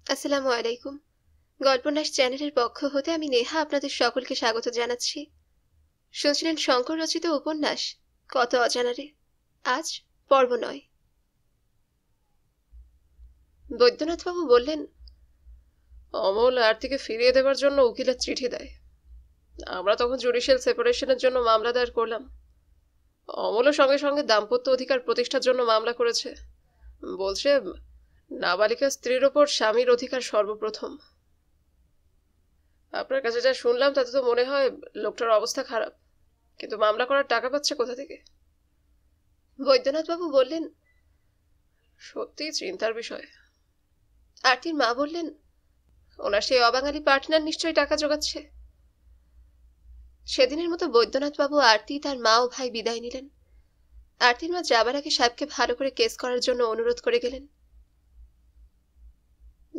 আসসালামু আলাইকুম। গল্পনাশ চ্যানেলের পক্ষ হতে আমি নেহা আপনাদের সকলকে স্বাগত জানাচ্ছি। শুনছিলেন শঙ্কর রচিত উপন্যাস কত অজানারে। আজ পর্ব ৯। বৈদ্যনাথবাবু বললেন, অমল আরতিকে ফিরিয়ে দেবার জন্য উকিলের চিঠি দেয়। আমরা তখন জুডিশিয়াল সেপারেশনের জন্য মামলা দায়ের করলাম। অমলও সঙ্গে সঙ্গে দাম্পত্য অধিকার প্রতিষ্ঠার জন্য মামলা করেছে। বলছে নাবালিকা স্ত্রীর ওপর স্বামীর অধিকার সর্বপ্রথম। আপনার কাছে যা শুনলাম তাতে তো মনে হয় লোকটার অবস্থা খারাপ, কিন্তু মামলা করার টাকা পাচ্ছে কোথা থেকে? বৈদ্যনাথবাবু বললেন, সত্যিই চিন্তার বিষয়। আরতির মা বললেন, ওনার সেই অবাঙালি পার্টনার নিশ্চয়ই টাকা জোগাচ্ছে। সেদিনের মতো বৈদ্যনাথবাবু, আরতি, তার মা ও ভাই বিদায় নিলেন। আরতির মা যাবার আগে সাহেবকে ভালো করে কেস করার জন্য অনুরোধ করে গেলেন।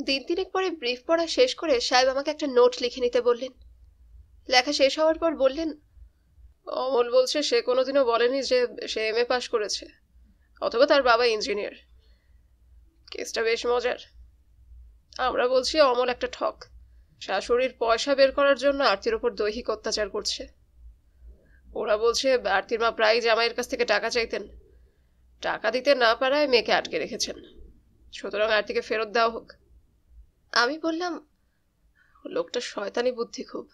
দিন তিনেক পরে ব্রিফ পড়া শেষ করে সাহেব আমাকে একটা নোট লিখে নিতে বললেন। লেখা শেষ হওয়ার পর বললেন, অমল বলছে সে কোনোদিনও বলেনি যে সে এমএ পাশ করেছে অথবা তার বাবা ইঞ্জিনিয়ার। কেসটা বেশ মজার। আমরা বলছি অমল একটা ঠক, শাশুড়ির পয়সা বের করার জন্য আরতির ওপর দৈহিক অত্যাচার করছে। ওরা বলছে আরতির মা প্রায় জামাইয়ের কাছ থেকে টাকা চাইতেন, টাকা দিতে না পারায় মেয়েকে আটকে রেখেছেন, সুতরাং আরতিকে ফেরত দেওয়া হোক। আমি বললাম, লোকটা শয়তানি বুদ্ধি খুব।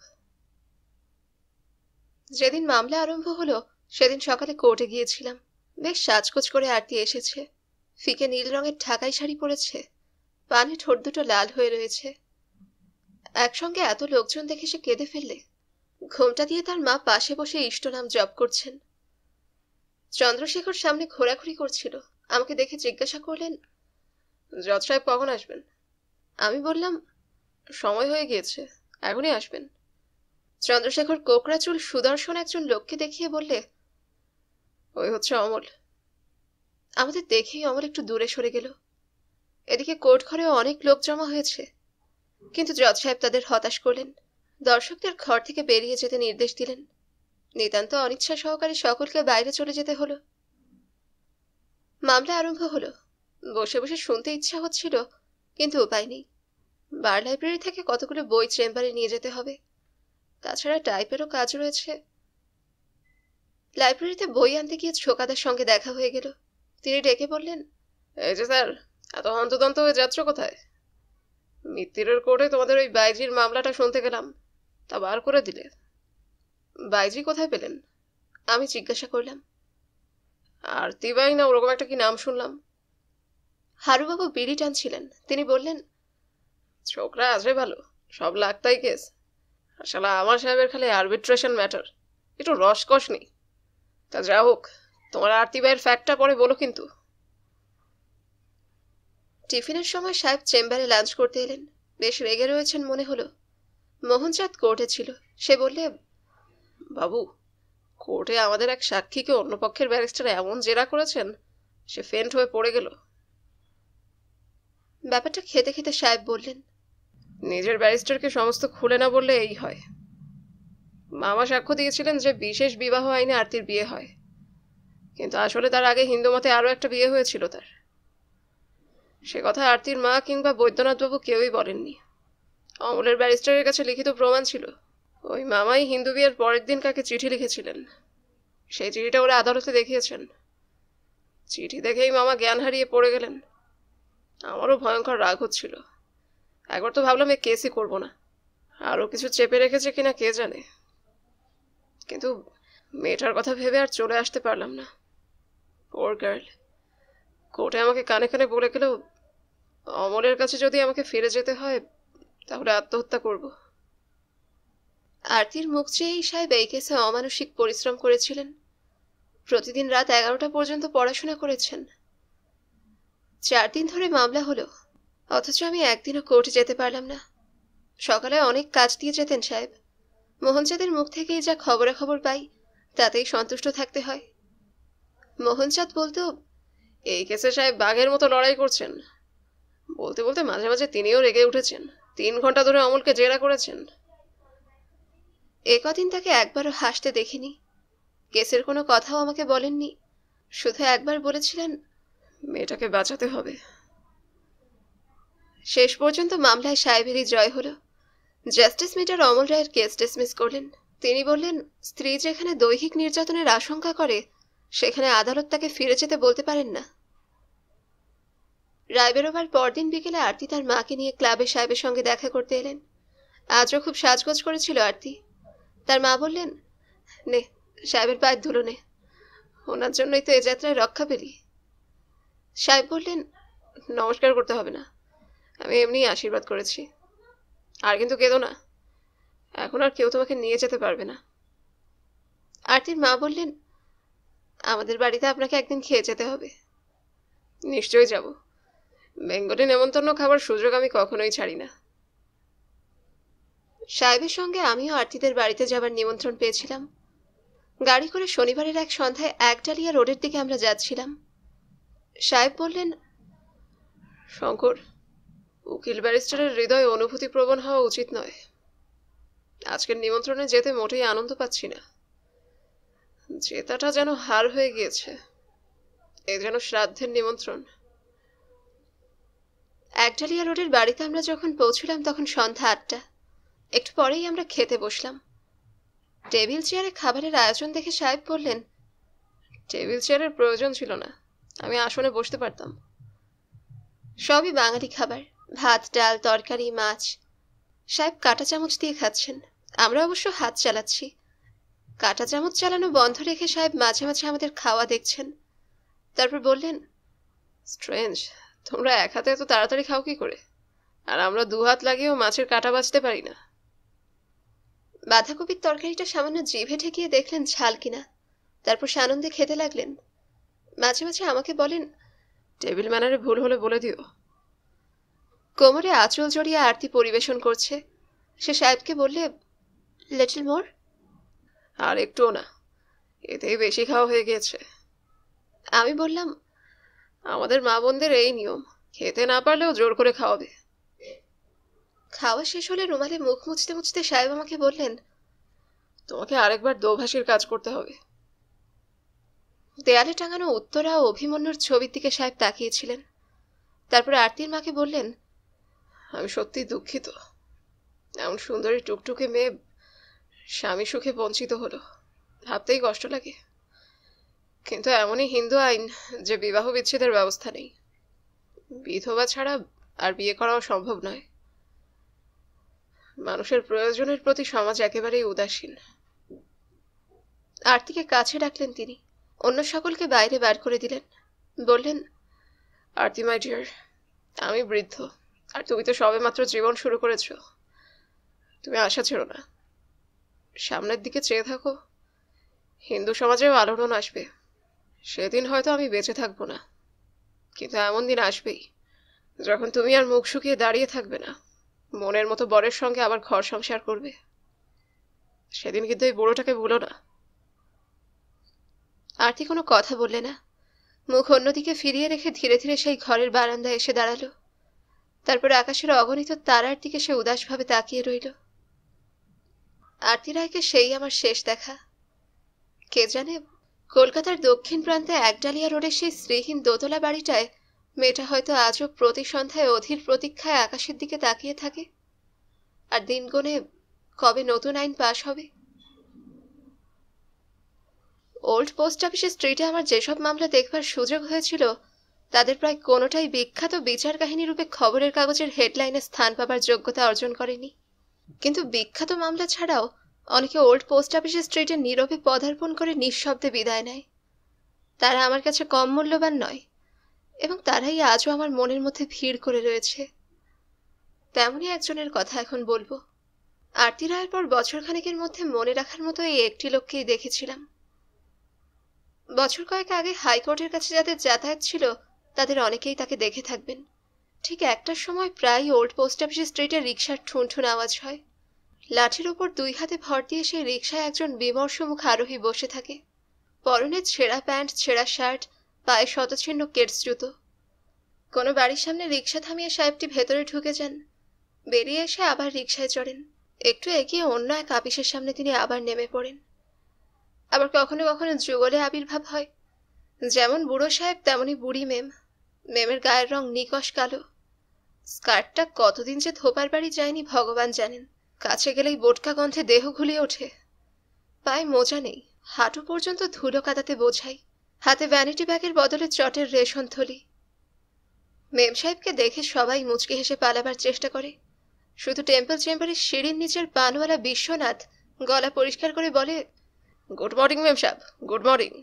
যেদিন মামলা আরম্ভ হলো সেদিন সকালে কোর্টে গিয়েছিলাম। বেশ সাজগোজ করে আরতি এসেছে। ফিকে নীল রঙের ঢাকাই শাড়ি পরেছে, পানে ঠোঁট দুটো লাল হয়ে রয়েছে। একসঙ্গে এত লোকজন দেখে সে কেঁদে ফেললে। ঘোমটা দিয়ে তার মা পাশে বসে ইষ্টনাম জপ করছেন। চন্দ্রশেখর সামনে ঘোরাঘুরি করছিল। আমাকে দেখে জিজ্ঞাসা করলেন, জজ সাহেব কখন আসবেন? আমি বললাম, সময় হয়ে গিয়েছে, এখনই আসবেন। চন্দ্রশেখর কোকড়া চুল সুদর্শন একজন লোককে দেখিয়ে বললে, ওই হচ্ছে অমল। আমাদের দেখেই অমল একটু দূরে সরে গেল। এদিকে কোর্ট ঘরেও অনেক লোক জমা হয়েছে, কিন্তু জজ সাহেব তাদের হতাশ করলেন। দর্শকদের ঘর থেকে বেরিয়ে যেতে নির্দেশ দিলেন। নিতান্ত অনিচ্ছা সহকারে সকলকে বাইরে চলে যেতে হলো। মামলা আরম্ভ হলো। বসে বসে শুনতে ইচ্ছা হচ্ছিল, কিন্তু উপায় নেই। বার লাইব্রেরি থেকে কতগুলো বই চেম্বারে নিয়ে যেতে হবে, তাছাড়া টাইপেরও কাজ রয়েছে। লাইব্রেরিতে বই আনতে গিয়ে ছোকাদার সঙ্গে দেখা হয়ে গেল। তিনি ডেকে বললেন, এই যে স্যার, এত হন্তদন্ত হয়ে যাচ্ছ কোথায়? মিত্তিরের কোর্টে তোমাদের ওই বাইজির মামলাটা শুনতে গেলাম, তা বার করে দিলে। বাইজি কোথায় পেলেন? আমি জিজ্ঞাসা করলাম। আরতি বাই না ওরকম একটা কি নাম শুনলাম। হারুবাবু বিড়ি টানছিলেন। তিনি বললেন, ছোকরা আছে ভালো, সব লাগতাই কেস। শালা আমার সাহেবের খালি আরবিট্রেশন ম্যাটার, একটু রসকস নেই। তা যা হোক, তোমার আরতি বাইয়ের ফ্যাক্টটা পরে বলো কিন্তু। টিফিনের সময় সাহেব চেম্বারে লাঞ্চ করতে এলেন। বেশ রেগে রয়েছেন মনে হলো। মোহনচাঁদ কোর্টে ছিল। সে বললে, বাবু, কোর্টে আমাদের এক সাক্ষীকে অন্য পক্ষের ব্যারিস্টার এমন জেরা করেছেন, সে ফেন্ট হয়ে পড়ে গেল। ব্যাপারটা খেতে খেতে সাহেব বললেন, নিজের ব্যারিস্টারকে সমস্ত খুলে না বললে এই হয়। মামা সাক্ষ্য দিয়েছিলেন যে বিশেষ বিবাহ আইনে আরতির বিয়ে হয়, কিন্তু আসলে তার আগে হিন্দু মতে আরও একটা বিয়ে হয়েছিল তার। সে কথা আরতির মা কিংবা বৈদ্যনাথবাবু কেউই বলেননি। অমলের ব্যারিস্টারের কাছে লিখিত প্রমাণ ছিল। ওই মামাই হিন্দু বিয়ের পরের দিন কাকে চিঠি লিখেছিলেন, সেই চিঠিটা ওরা আদালতে দেখিয়েছেন। চিঠি দেখেই মামা জ্ঞান হারিয়ে পড়ে গেলেন। আমারও ভয়ঙ্কর রাগ হচ্ছিল। একবার তো ভাবলাম এ কেসই করবো না, আরও কিছু চেপে রেখেছে কিনা কে জানে। কিন্তু মেয়েটার কথা ভেবে আর চলে আসতে পারলাম না। পোর গার্ল। কোর্টে আমাকে কানে কানে বলে গেল, অমলের কাছে যদি আমাকে ফিরে যেতে হয় তাহলে আত্মহত্যা করব। আরতির মুখ চেয়েই সাহেব এই কেসে অমানসিক পরিশ্রম করেছিলেন। প্রতিদিন রাত 11টা পর্যন্ত পড়াশোনা করেছেন। 4 দিন ধরে মামলা হলো, অথচ আমি একদিনও কোর্টে যেতে পারলাম না। সকালে অনেক কাজ দিয়ে যেতেন সাহেব। মোহনচাঁদের মুখ থেকেই যা খবরাখবর পাই তাতেই সন্তুষ্ট থাকতে হয়। মোহনচাঁদ বলতো, এই কেসে সাহেব বাঘের মতো লড়াই করছেন। বলতে বলতে মাঝে মাঝে তিনিও রেগে উঠেছেন। 3 ঘন্টা ধরে অমলকে জেরা করেছেন। কদিন তাকে একবারও হাসতে দেখিনি। কেসের কোনো কথাও আমাকে বলেননি। শুধু একবার বলেছিলেন, মেয়েটাকে বাঁচাতে হবে। শেষ পর্যন্ত মামলায় সাহেবেরই জয় হলো। জাস্টিস মিটার অমল রায়ের কেস ডিসমিস করলেন। তিনি বললেন, স্ত্রী যেখানে দৈহিক নির্যাতনের আশঙ্কা করে সেখানে আদালত তাকে ফিরে যেতে বলতে পারেন না। রায় বেরোবার পরদিন বিকেলে আরতি তার মাকে নিয়ে ক্লাবে সাহেবের সঙ্গে দেখা করতে এলেন। আজও খুব সাজগোজ করেছিল আরতি। তার মা বললেন, নে সাহেবের পায়ের ধুলো নে, ওনার জন্যই তো এ যাত্রায় রক্ষা পেলি। সাহেব বললেন, নমস্কার করতে হবে না, আমি এমনিই আশীর্বাদ করেছি। আর কিন্তু কেঁদো না, এখন আর কেউ তোমাকে নিয়ে যেতে পারবে না। আরতির মা বললেন, আমাদের বাড়িতে আপনাকে একদিন খেয়ে যেতে হবে। নিশ্চয়ই যাব, বেঙ্গলি নেমন্তন্ন খাবার সুযোগ আমি কখনোই ছাড়ি না। সাহেবের সঙ্গে আমিও আরতিদের বাড়িতে যাবার নিমন্ত্রণ পেয়েছিলাম। গাড়ি করে শনিবারের এক সন্ধ্যায় একডালিয়া রোডের দিকে আমরা যাচ্ছিলাম। সাহেব বললেন, শঙ্কর, উকিল ব্যারিস্টারের হৃদয় অনুভূতিপ্রবণ হওয়া উচিত নয়। আজকের নিমন্ত্রণে যেতে মোটেই আনন্দ পাচ্ছি না। জেতাটা যেন হার হয়ে গিয়েছে। এ যেন শ্রাদ্ধের নিমন্ত্রণ। একডালিয়া রোডের বাড়িতে আমরা যখন পৌঁছলাম তখন সন্ধ্যা 8টা। একটু পরেই আমরা খেতে বসলাম। টেবিল চেয়ারে খাবারের আয়োজন দেখে সাহেব বললেন, টেবিল চেয়ারের প্রয়োজন ছিল না, আমি আসনে বসতে পারতাম। সবই বাঙালি খাবার, ভাত, ডাল, তরকারি, মাছ। সাহেব কাঁটা চামচ দিয়ে খাচ্ছেন, আমরা অবশ্য হাত চালাচ্ছি। কাঁটা চামচ চালানো বন্ধ রেখে সাহেব মাঝে মাঝে আমাদের খাওয়া দেখছেন। তারপর বললেন, স্ট্রেঞ্জ, তোমরা এক হাতে এত তাড়াতাড়ি খাও কি করে, আর আমরা দু হাত লাগিয়েও মাছের কাঁটা বাছতে পারি না। বাঁধাকপির তরকারিটা সামান্য জিভে ঠেকিয়ে দেখলেন ঝাল কিনা, তারপর সানন্দে খেতে লাগলেন। মাঝে মাঝে আমাকে বলেন, টেবিল ম্যানারে ভুল হলে বলে দিও। কোমরে আঁচল জড়িয়ে আরতি পরিবেশন করছে, সে সাহেবকে বললে, লিটল মোর। আর একটুও না, এতেই বেশি খাওয়া হয়ে গিয়েছে। আমি বললাম, আমাদের মা বোনদের এই নিয়ম, খেতে না পারলেও জোর করে খাওয়াবে। খাওয়া শেষ হলে রুমালে মুখ মুছতে মুছতে সাহেব আমাকে বললেন, তোমাকে আরেকবার দোভাষীর কাজ করতে হবে। দেয়ালে টাঙানো উত্তরা ও অভিমন্যুর ছবির দিকে সাহেব তাকিয়েছিলেন। তারপরে আরতির মাকে বললেন, আমি সত্যি দুঃখিত, এমন সুন্দরী টুকটুকে মেয়ে স্বামী সুখে বঞ্চিত হলো, ভাবতেই কষ্ট লাগে। কিন্তু এমনই হিন্দু আইন যে বিবাহ বিচ্ছেদের ব্যবস্থা নেই। বিধবা ছাড়া আর বিয়ে করাও সম্ভব নয়। মানুষের প্রয়োজনের প্রতি সমাজ একেবারেই উদাসীন। আরতিকে কাছে ডাকলেন তিনি, অন্য সকলকে বাইরে বার করে দিলেন। বললেন, আরতি মাই ডিয়ার, আমি বৃদ্ধ, আর তুমি তো সবেমাত্র জীবন শুরু করেছ। তুমি আশা ছেড়ো না, সামনের দিকে চেয়ে থাকো। হিন্দু সমাজেও আলোড়ন আসবে, সেদিন হয়তো আমি বেঁচে থাকবো না, কিন্তু এমন দিন আসবেই যখন তুমি আর মুখ শুকিয়ে দাঁড়িয়ে থাকবে না, মনের মতো বরের সঙ্গে আবার ঘর সংসার করবে। সেদিন কিন্তু এই বুড়োটাকে ভুলো না। আরতি কোনো কথা বললে না, মুখ অন্যদিকে ফিরিয়ে রেখে ধীরে ধীরে সেই ঘরের বারান্দায় এসে দাঁড়ালো। তারপর আকাশের অগণিত তারার দিকে সে উদাসভাবে তাকিয়ে রইল। আরতি রায়কে সেই আমার শেষ দেখা। কে জানে, কলকাতার দক্ষিণ প্রান্তে একডালিয়া রোডের সেই শ্রীহীন দোতলা বাড়িটায় মেয়েটা হয়তো আজও প্রতি সন্ধ্যায় অধীর প্রতীক্ষায় আকাশের দিকে তাকিয়ে থাকে। আর দিন গুনে কবে নতুন আইন পাশ হবে। ওল্ড পোস্ট অফিসের স্ট্রিটে আমার যেসব মামলা দেখবার সুযোগ হয়েছিল তাদের প্রায় কোনোটাই বিখ্যাত বিচার কাহিনী রূপে খবরের কাগজের হেডলাইনে স্থান পাবার যোগ্যতা অর্জন করেনি। কিন্তু বিখ্যাত মামলা ছাড়াও অনেকে ওল্ড পোস্ট অফিসের স্ট্রিটে নীরবে পদার্পণ করে নিঃশব্দে বিদায় নেয়। তারা আমার কাছে কম মূল্যবান নয়, এবং তারাই আজও আমার মনের মধ্যে ভিড় করে রয়েছে। তেমনই একজনের কথা এখন বলবো। আরতি রায়ের পর বছরখানেকের মধ্যে মনে রাখার মতো এই একটি লোককেই দেখেছিলাম। বছর কয়েক আগে হাইকোর্টের কাছে যাদের যাতায়াত ছিল তাদের অনেকেই তাকে দেখে থাকবেন। ঠিক একটার সময় প্রায় ওল্ড পোস্ট অফিস স্ট্রিটে রিকশার ঠুনঠুন আওয়াজ হয়। লাঠির ওপর দুই হাতে ভর দিয়ে সেই রিকশায় একজন বিমর্ষ মুখ আরোহী বসে থাকে। পরনে ছেঁড়া প্যান্ট, ছেঁড়া শার্ট, পায়ে শতছিন্ন কেটস জুতো। কোনো বাড়ির সামনে রিকশা থামিয়ে সাহেবটি ভেতরে ঢুকে যান, বেরিয়ে এসে আবার রিকশায় চড়েন। একটু এগিয়ে অন্য এক আপিসের সামনে তিনি আবার নেমে পড়েন। আবার কখনো কখনো যুগলে আবির্ভাব হয়। যেমন বুড়ো সাহেব তেমনি বুড়ি মেম। মেমের গায়ের রং নিকশ কালো, স্কার্টটা কতদিন যে ধোপার বাড়ি যায়নি ভগবান জানেন। কাছে গেলেই বোটকা গন্ধে দেহ ঘুলিয়ে ওঠে। পায়ে মোজা নেই, হাঁটু পর্যন্ত ধুলো কাদাতে বোঝাই। হাতে ভ্যানিটি ব্যাগের বদলে চটের রেশন থলি। মেম সাহেবকে দেখে সবাই মুচকি হেসে পালাবার চেষ্টা করে। শুধু টেম্পল চেম্বারের সিঁড়ির নিচের পানওয়ালা বিশ্বনাথ গলা পরিষ্কার করে বলে, गुड मॉर्निंग मेम साहब, गुड मॉर्निंग।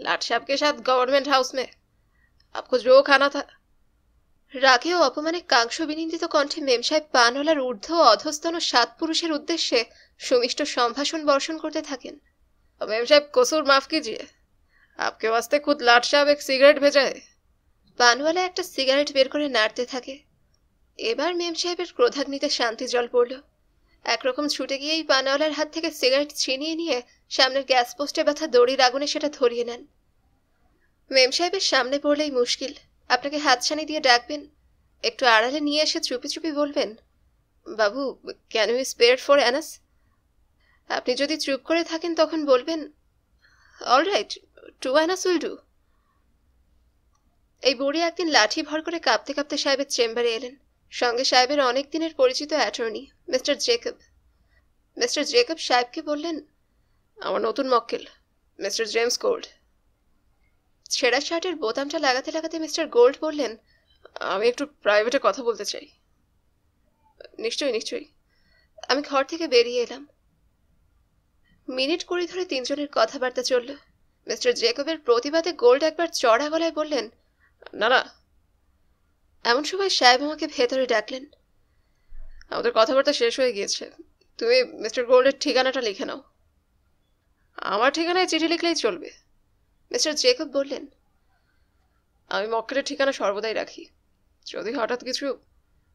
लाट साहब के साथ गवर्नमेंट हाउस में आपको जो खाना था। রাগে ও অপমানে কাংস বিনিন্দিত কণ্ঠে মেম সাহেব পানওয়ালার ঊর্ধ্ব ও অধস্তন 7 পুরুষের উদ্দেশ্যে সুমিষ্ট সম্ভাষণ বর্ষণ করতে থাকেন। मेम साहब कसूर माफ कीजिए, आपके वास्ते खुद लाट साहब एक सिगरेट भेजा है। পানওয়ালা একটা সিগারেট বের করে নাড়তে থাকে। এবার মেম সাহেবের ক্রোধাগ্নিতে শান্তি জল পড়ল। একরকম ছুটে গিয়েই পানওয়ালার হাত থেকে সিগারেট ছিনিয়ে নিয়ে সামনের গ্যাস পোস্টে ব্যথা দড়ির আগুনে সেটা ধরিয়ে নেন। মেম সাহেবের সামনে পড়লেই মুশকিল। আপনাকে হাতছানি দিয়ে ডাকবেন, একটু আড়ালে নিয়ে এসে চুপি চুপি বলবেন, বাবু can you spare four annas. আপনি যদি চুপ করে থাকেন তখন বলবেন, all right, 2 annas will do. এই বুড়ি একদিন লাঠি ভর করে কাঁপতে কাঁপতে সাহেবের চেম্বারে এলেন। সঙ্গে সাহেবের অনেক দিনের পরিচিত attorney mister Jacob. Mister Jacob সাহেবকে বললেন, আমার নতুন মক্কেল মিস্টার জেমস গোল্ড। ছেঁড়া শার্টের বোতামটা লাগাতে লাগাতে মিস্টার গোল্ড বললেন, আমি একটু প্রাইভেটে কথা বলতে চাই। নিশ্চয়ই নিশ্চয়ই। আমি ঘর থেকে বেরিয়ে এলাম। মিনিট 20 ধরে তিনজনের কথাবার্তা চলল। মিস্টার জেকবের প্রতিবাদে গোল্ড একবার চড়া গলায় বললেন, না না। এমন সময় সাহেব আমাকে ভেতরে ডাকলেন। আমাদের কথাবার্তা শেষ হয়ে গিয়েছে, তুমি মিস্টার গোল্ডের ঠিকানাটা লিখে নাও। আমার ঠিকানায় চিঠি লিখলেই চলবে। মিস্টার জেকব বললেন, আমি মক্কেলের ঠিকানা সর্বদাই রাখি, যদি হঠাৎ কিছু।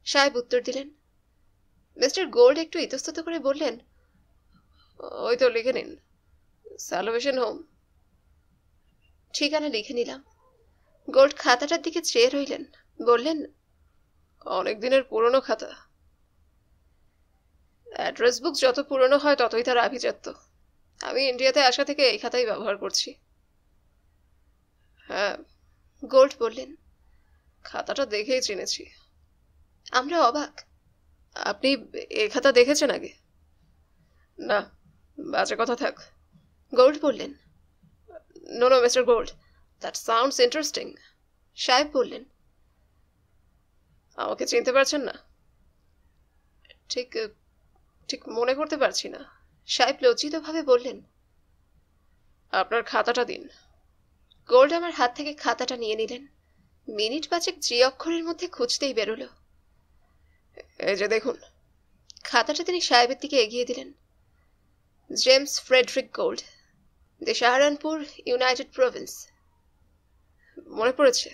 সাহেব উত্তর দিলেন। মিস্টার গোল্ড একটু ইতস্তত করে বললেন, ওই তো লিখে নিন, স্যালভেশন হোম। ঠিকানা লিখে নিলাম। গোল্ড খাতাটার দিকে চেয়ে রইলেন। বললেন, অনেক দিনের পুরনো খাতা। অ্যাড্রেস বুক যত পুরনো হয় ততই তার আভিজাত্য। আমি ইন্ডিয়াতে আসা থেকে এই খাতাই ব্যবহার করছি। হ্যাঁ, গোল্ড বললেন। খাতাটা দেখেই চিনেছি। আমরা অবাক। আপনি এই খাতা দেখেছেন আগে? না, বাজে কথা থাক। গোল্ড বললেন। No no mister Gold, that sounds interesting. সাহেব বললেন, আমাকে চিনতে পারছেন না? ঠিক ঠিক মনে করতে পারছি না। সাহেব লজ্জিতভাবে বললেন, আপনার খাতাটা দিন। গোল্ড আমার হাত থেকে খাতাটা নিয়ে নিলেন। মিনিট 5 যে অক্ষরের মধ্যে খুঁজতেই বেরোলো। এই যে দেখুন। খাতাটা তিনি সাহেবের দিকে এগিয়ে দিলেন। James Frederick Gold, the Saharanpur, United province. মনে পড়েছে,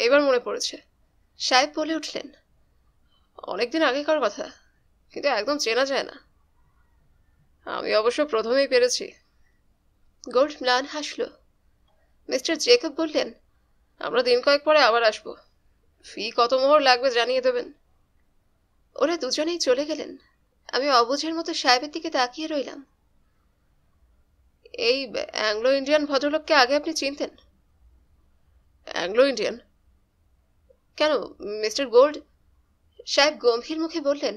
এবার মনে পড়েছে। সাহেব বলে উঠলেন, অনেকদিন আগেকার কথা, কিন্তু একদম চেনা যায় না। আমি অবশ্য প্রথমেই পেরেছি। গোল্ড ম্লান হাসল। মিস্টার জেকব বললেন, আমরা দিন কয়েক পরে আবার আসবো। ফি কত মোহর লাগবে জানিয়ে দেবেন। ওরা দুজনেই চলে গেলেন। আমি অবুঝের মতো সাহেবের দিকে তাকিয়ে রইলাম। এই অ্যাংলো ইন্ডিয়ান ভদ্রলোককে আগে আপনি চিনতেন? Anglo Indian? কেন মিস্টার গোল্ড? সাহেব গম্ভীর মুখে বললেন,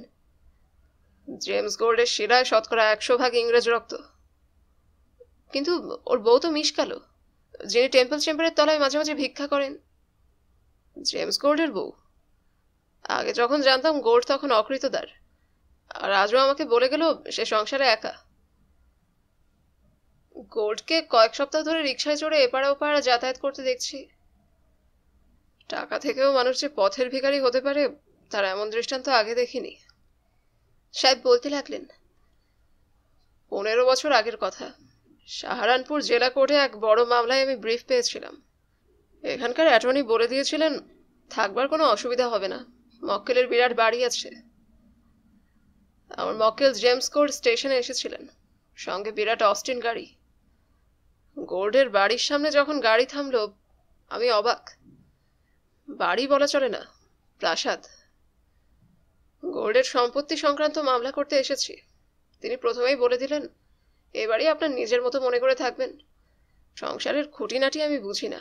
জেমস গোল্ডের শিরায় 100% ইংরেজ রক্ত। কিন্তু ওর বউ তো মিশকালো, যিনি টেম্পল চেম্বারের তলায় মাঝে মাঝে ভিক্ষা করেন। জেমস গোল্ডের বউ? আগে যখন জানতাম গোল্ড তখন অকৃতদার, আর আজও আমাকে বলে গেল সে সংসারে একা। গোল্ডকে কয়েক সপ্তাহ ধরে রিকশায় চড়ে এপাড়া ওপাড়া যাতায়াত করতে দেখছি। টাকা থেকেও মানুষ যে পথের ভিখারি হতে পারে তার এমন দৃষ্টান্ত আগে দেখিনি। সাহেব বলতে লাগলেন, 15 বছর আগের কথা। সাহারানপুর জেলা কোর্টে এক বড় মামলায় আমি ব্রিফ পেয়েছিলাম। এখানকার অ্যাটর্নি বলে দিয়েছিলেন থাকবার কোনো অসুবিধা হবে না, মক্কেলের বিরাট বাড়ি আছে। আমার মক্কেল জেমস গোল্ড স্টেশনে এসেছিলেন, সঙ্গে বিরাট অস্টিন গাড়ি। গোল্ডের বাড়ির সামনে যখন গাড়ি থামলো আমি অবাক। বাড়ি বলা চলে না, প্রাসাদ। গোল্ডের সম্পত্তি সংক্রান্ত মামলা করতে এসেছি। তিনি প্রথমেই বলে দিলেন, এ বাড়ি আপনার নিজের মতো মনে করে থাকবেন। সংসারের খুঁটিনাটি আমি বুঝি না,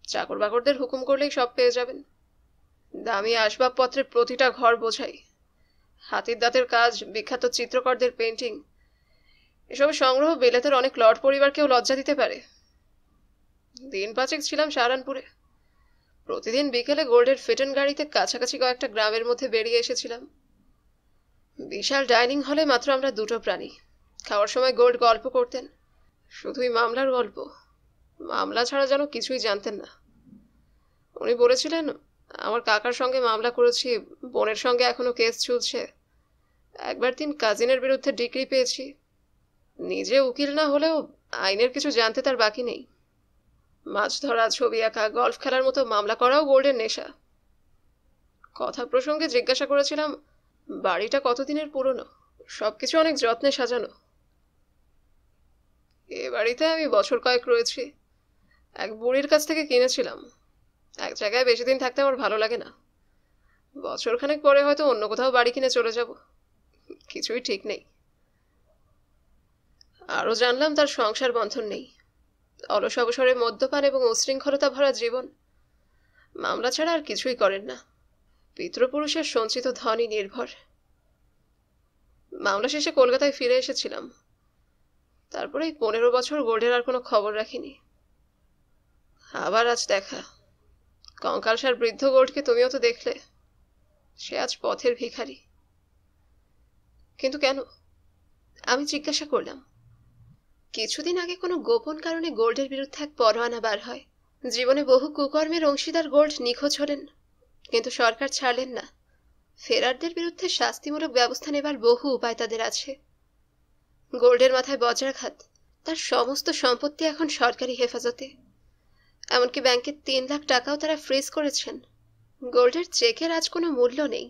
চাকর বাকরদের হুকুম করলেই সব পেয়ে যাবেন। দামি আসবাবপত্রের প্রতিটা ঘর বোঝাই, হাতির দাঁতের কাজ, বিখ্যাত চিত্রকরদের পেন্টিং, এসবের সংগ্রহ বিলেতের অনেক লর্ড পরিবারকেও লজ্জা দিতে পারে। দিন পাঁচেক ছিলাম সাহারানপুরে। প্রতিদিন বিকেলে গোল্ডের ফিটন গাড়িতে কাছাকাছি কয়েকটা গ্রামের মধ্যে বেরিয়ে এসেছিলাম। বিশাল ডাইনিং হলে মাত্র আমরা দুটো প্রাণী। খাওয়ার সময় গোল্ড গল্প করতেন, শুধুই মামলার গল্প। মামলা ছাড়া যেন কিছুই জানতেন না। উনি বলেছিলেন, আমার কাকার সঙ্গে মামলা করেছি, বোনের সঙ্গে এখনো কেস চলছে, একবার 3 কাজিনের বিরুদ্ধে ডিগ্রি পেয়েছি। নিজে উকিল না হলেও আইনের কিছু জানতে তার বাকি নেই। মাছ ধরা, ছবি আঁকা, গল্ফ খেলার মতো মামলা করাও গোল্ডের নেশা। কথা প্রসঙ্গে জিজ্ঞাসা করেছিলাম, বাড়িটা কতদিনের পুরনো? সবকিছু অনেক যত্নে সাজানো। এ বাড়িতে আমি বছর কয়েক রয়েছি। এক বুড়ির কাছ থেকে কিনেছিলাম। এক জায়গায় বেশি দিন থাকতে আমার ভালো লাগে না। বছরখানেক পরে হয়তো অন্য কোথাও বাড়ি কিনে চলে যাব, কিছুই ঠিক নেই। আরও জানলাম তার সংসার বন্ধন নেই। অলস অবসরে মদ্যপান এবং উশৃঙ্খলতা ভরা জীবন। মামলা ছাড়া আর কিছুই করেন না। পিতৃপুরুষের সঞ্চিত ধনই নির্ভর। মামলা শেষে কলকাতায় ফিরে এসেছিলাম। তারপরে এই 15 বছর গোল্ডের আর কোনো খবর রাখিনি। আবার আজ দেখা। কঙ্কালসার বৃদ্ধ গোল্ডকে তুমিও তো দেখলে। সে আজ পথের ভিখারি। কিন্তু কেন? আমি জিজ্ঞাসা করলাম। কিছুদিন আগে কোনো গোপন কারণে গোল্ডের বিরুদ্ধে এক পরোয়ানা বার হয়। জীবনে বহু কুকর্মের অংশীদার গোল্ড নিখোঁজ হলেন, কিন্তু সরকার ছাড়লেন না। ফেরারদের বিরুদ্ধে শাস্তিমূলক ব্যবস্থা নেবার বহু উপায় তাদের আছে। গোল্ডের মাথায় বজ্রাঘাত। তার সমস্ত সম্পত্তি এখন সরকারি হেফাজতে। এমনকি ব্যাংকের 3 লাখ টাকাও তারা ফ্রিজ করেছেন। গোল্ডের চেকের আজ কোনো মূল্য নেই।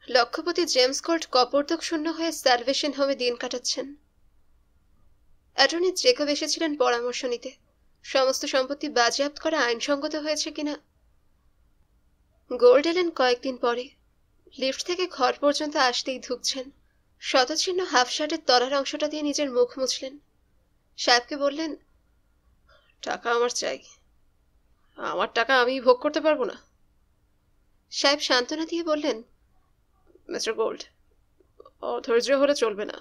লক্ষপতি জেমস গোল্ড কপর্দক শূন্য হয়ে সালভেশন হোমে দিন কাটাচ্ছেন। অ্যাটর্নি জেকব এসেছিলেন পরামর্শ নিতে, সমস্ত সম্পত্তি বাজেয়াপ্ত করা আইনসঙ্গত হয়েছে কিনা। গোল্ড এলেন কয়েকদিন পরে। লিফট থেকে ঘর পর্যন্ত আসতেই ধুকছেন। শতচ্ছিন্ন হাফ শার্টের তলার অংশটা দিয়ে নিজের মুখ মুছলেন। সাহেবকে বললেন, টাকা আমার চাই। আমার টাকা আমি ভোগ করতে পারবো না। সাহেব সান্ত্বনা দিয়ে বললেন, মিস্টার গোল্ড, অধৈর্য হলে চলবে না।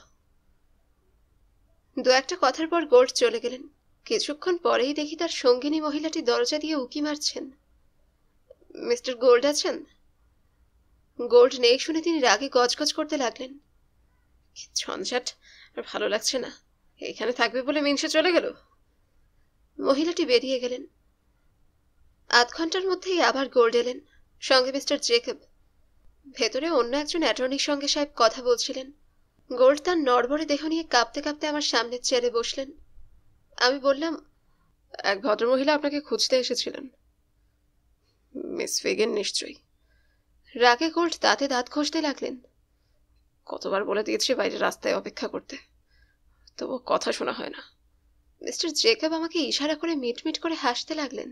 2-1 কথার পর গোল্ড চলে গেলেন। কিছুক্ষণ পরেই দেখি তার সঙ্গিনী মহিলাটি দরজা দিয়ে উকি মারছেন। মিস্টার গোল্ড আছেন? গোল্ড নেই শুনে তিনি রাগে গজগজ করতে লাগলেন। ঝঞ্ঝাট, আর ভালো লাগছে না। এখানে থাকবে বলে মিনসে চলে গেল। মহিলাটি বেরিয়ে গেলেন। আধ ঘন্টার মধ্যেই আবার গোল্ড এলেন, সঙ্গে মিস্টার জেকব। ভেতরে অন্য একজন অ্যাটর্নির সঙ্গে সাহেব কথা বলছিলেন। গোল্ড তার নড়বড়ে দেহ নিয়ে কাঁপতে কাঁপতে আমার সামনের চেয়ারে বসলেন। আমি বললাম, এক ভদ্রমহিলা আপনাকে খুঁজতে এসেছিলেন। মিস ফিগেন নিশ্চয়ই। রাগে গোল্ড দাঁতে দাঁত ঘষতে লাগলেন। কতবার বলে দিয়েছি বাইরে রাস্তায় অপেক্ষা করতে, তবু কথা শোনা হয় না। মিস্টার জেকব আমাকে ইশারা করে মিটমিট করে হাসতে লাগলেন।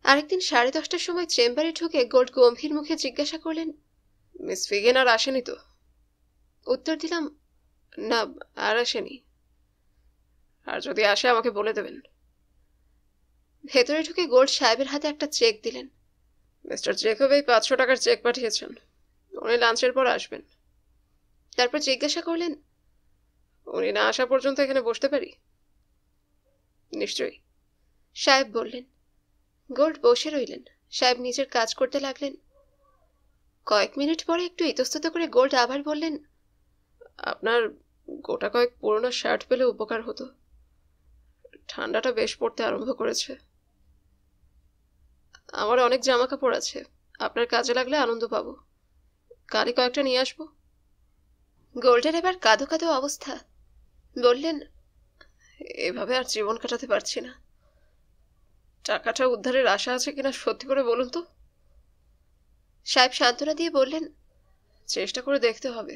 আরেকদিন 10:30টার সময় চেম্বারে ঢুকে গোল্ড গম্ভীর মুখে জিজ্ঞাসা করলেন, মিস ফিগেন আর আসেনি তো? উত্তর দিলাম, না, আর আসেনি। আর যদি আসে আমাকে বলে দেবেন। ভেতরে ঢুকে গোল্ড সাহেবের হাতে একটা চেক দিলেন। মিস্টার জেকব এই 500 টাকার চেক পাঠিয়েছেন, উনি লাঞ্চের পর আসবেন। তারপর জিজ্ঞাসা করলেন, উনি না আসা পর্যন্ত এখানে বসতে পারি? নিশ্চয়ই, সাহেব বললেন। গোল্ড বসে রইলেন। সাহেব নিজের কাজ করতে লাগলেন। কয়েক মিনিট পরে একটু ইতস্তত করে গোল্ড আবার বললেন, আপনার গোটা কয়েক পুরনো শার্ট পেলে উপকার হতো। ঠান্ডাটা বেশ পড়তে আরম্ভ করেছে। আমার অনেক জামা কাপড় আছে, আপনার কাজে লাগলে আনন্দ পাবো। কালই কয়েকটা নিয়ে আসবো। গোল্ডের এবার কাঁদো কাঁদো অবস্থা। বললেন, এভাবে আর জীবন কাটাতে পারছি না। টাকাটা উদ্ধারের আশা আছে কিনা সত্যি করে বলুন তো। সাহেব সান্ত্বনা দিয়ে বললেন, চেষ্টা করে দেখতে হবে।